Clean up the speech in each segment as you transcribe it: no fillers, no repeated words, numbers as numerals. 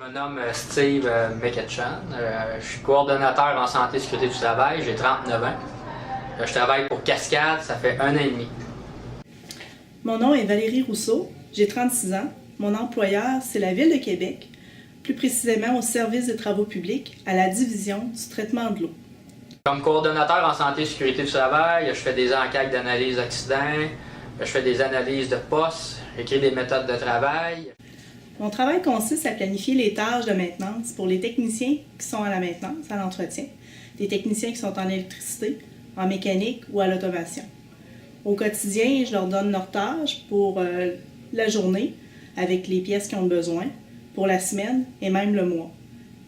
Je me nomme Steve McEtchan. Je suis coordonnateur en santé et sécurité du travail. J'ai 39 ans. Je travaille pour Cascade, ça fait 1 an et demi. Mon nom est Valérie Rousseau. J'ai 36 ans. Mon employeur, c'est la Ville de Québec, plus précisément au service des travaux publics, à la division du traitement de l'eau. Comme coordonnateur en santé et sécurité du travail, je fais des enquêtes d'analyse d'accidents, je fais des analyses de postes, j'écris des méthodes de travail. Mon travail consiste à planifier les tâches de maintenance pour les techniciens qui sont à la maintenance, à l'entretien, des techniciens qui sont en électricité, en mécanique ou à l'automation. Au quotidien, je leur donne leurs tâches pour la journée, avec les pièces qu'ils ont besoin, pour la semaine et même le mois.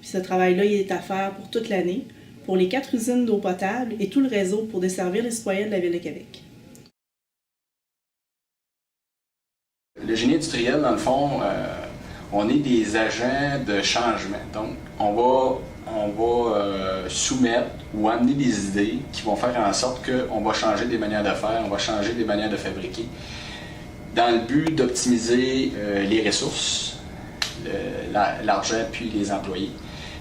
Puis ce travail-là, il est à faire pour toute l'année, pour les 4 usines d'eau potable et tout le réseau pour desservir les citoyens de la Ville de Québec. Le génie industriel, dans le fond, on est des agents de changement. Donc, on va soumettre ou amener des idées qui vont faire en sorte qu'on va changer des manières de faire, on va changer des manières de fabriquer, dans le but d'optimiser les ressources, l'argent puis les employés,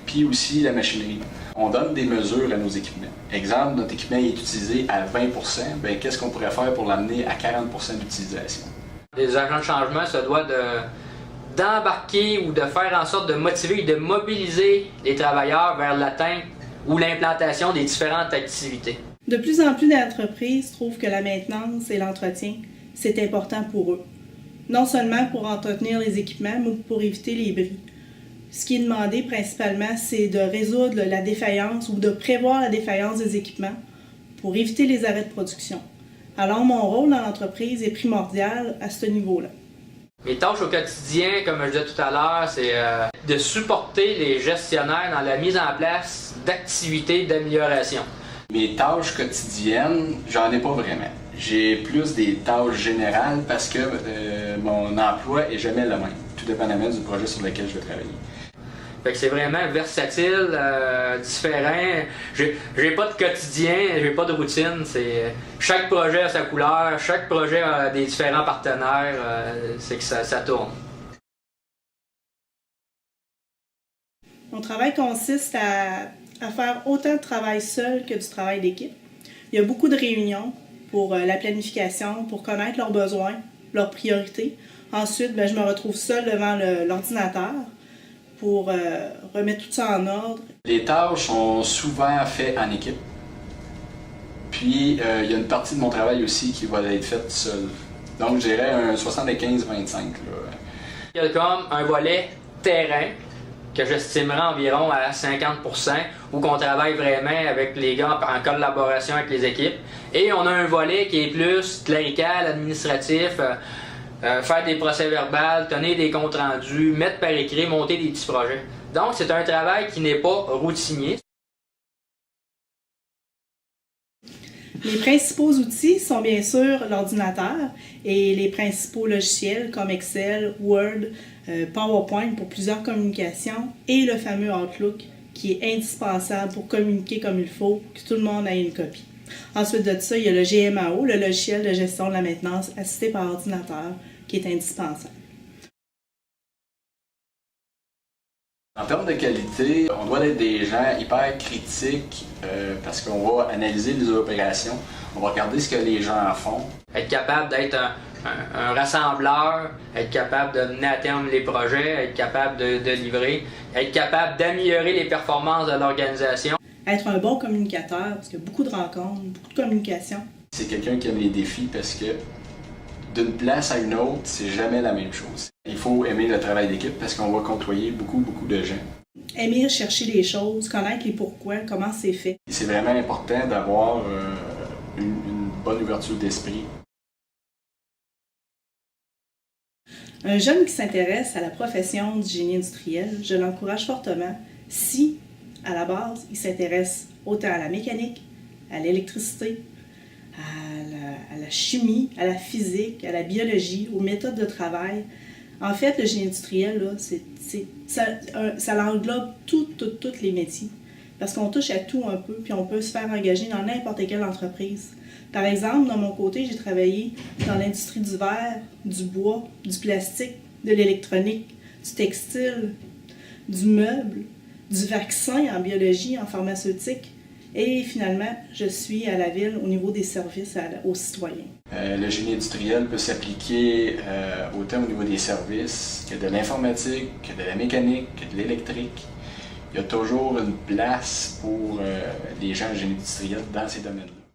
puis aussi la machinerie. On donne des mesures à nos équipements. Exemple, notre équipement est utilisé à 20 %, bien, qu'est-ce qu'on pourrait faire pour l'amener à 40 % d'utilisation? Les agents de changement se doivent d'embarquer ou de faire en sorte de motiver et de mobiliser les travailleurs vers l'atteinte ou l'implantation des différentes activités. De plus en plus d'entreprises trouvent que la maintenance et l'entretien, c'est important pour eux. Non seulement pour entretenir les équipements, mais pour éviter les bris. Ce qui est demandé principalement, c'est de résoudre la défaillance ou de prévoir la défaillance des équipements pour éviter les arrêts de production. Alors, mon rôle dans l'entreprise est primordial à ce niveau-là. Mes tâches au quotidien, comme je disais tout à l'heure, c'est de supporter les gestionnaires dans la mise en place d'activités d'amélioration. Mes tâches quotidiennes, j'en ai pas vraiment. J'ai plus des tâches générales parce que mon emploi est jamais le même, tout dépendamment du projet sur lequel je vais travailler. Fait que c'est vraiment versatile, différent. J'ai pas de quotidien, j'ai pas de routine. Chaque projet a sa couleur, chaque projet a des différents partenaires. C'est que ça tourne. Mon travail consiste à faire autant de travail seul que du travail d'équipe. Il y a beaucoup de réunions pour la planification, pour connaître leurs besoins, leurs priorités. Ensuite, je me retrouve seule devant l'ordinateur pour remettre tout ça en ordre. Les tâches sont souvent faites en équipe. Puis, il y a une partie de mon travail aussi qui va être faite seule. Donc, je dirais un 75-25. Il y a comme un volet terrain que j'estimerais environ à 50 %, où on travaille vraiment avec les gars en collaboration avec les équipes. Et on a un volet qui est plus clérical, administratif, faire des procès-verbaux, tenir des comptes rendus, mettre par écrit, monter des petits projets. Donc, c'est un travail qui n'est pas routinier. Les principaux outils sont bien sûr l'ordinateur et les principaux logiciels comme Excel, Word, PowerPoint pour plusieurs communications et le fameux Outlook qui est indispensable pour communiquer comme il faut, que tout le monde ait une copie. Ensuite de ça, il y a le GMAO, le logiciel de gestion de la maintenance assisté par ordinateur, qui est indispensable. En termes de qualité, on doit être des gens hyper critiques parce qu'on va analyser les opérations, on va regarder ce que les gens font. Être capable d'être un rassembleur, être capable de mener à terme les projets, être capable de livrer, être capable d'améliorer les performances de l'organisation. Être un bon communicateur, parce qu'il y a beaucoup de rencontres, beaucoup de communication. C'est quelqu'un qui aime les défis parce que d'une place à une autre, c'est jamais la même chose. Il faut aimer le travail d'équipe parce qu'on va côtoyer beaucoup de gens. Aimer chercher les choses, connaître les pourquoi, comment c'est fait. C'est vraiment important d'avoir une bonne ouverture d'esprit. Un jeune qui s'intéresse à la profession du génie industriel, je l'encourage fortement si, à la base, il s'intéresse autant à la mécanique, à l'électricité, à la chimie, à la physique, à la biologie, aux méthodes de travail. En fait, le génie industriel, là, ça englobe tous les métiers. Parce qu'on touche à tout un peu, puis on peut se faire engager dans n'importe quelle entreprise. Par exemple, de mon côté, j'ai travaillé dans l'industrie du verre, du bois, du plastique, de l'électronique, du textile, du meuble, du vaccin en biologie, en pharmaceutique. Et finalement, je suis à la ville au niveau des services aux citoyens. Le génie industriel peut s'appliquer autant au niveau des services que de l'informatique, que de la mécanique, que de l'électrique. Il y a toujours une place pour les gens en génie industriel dans ces domaines-là.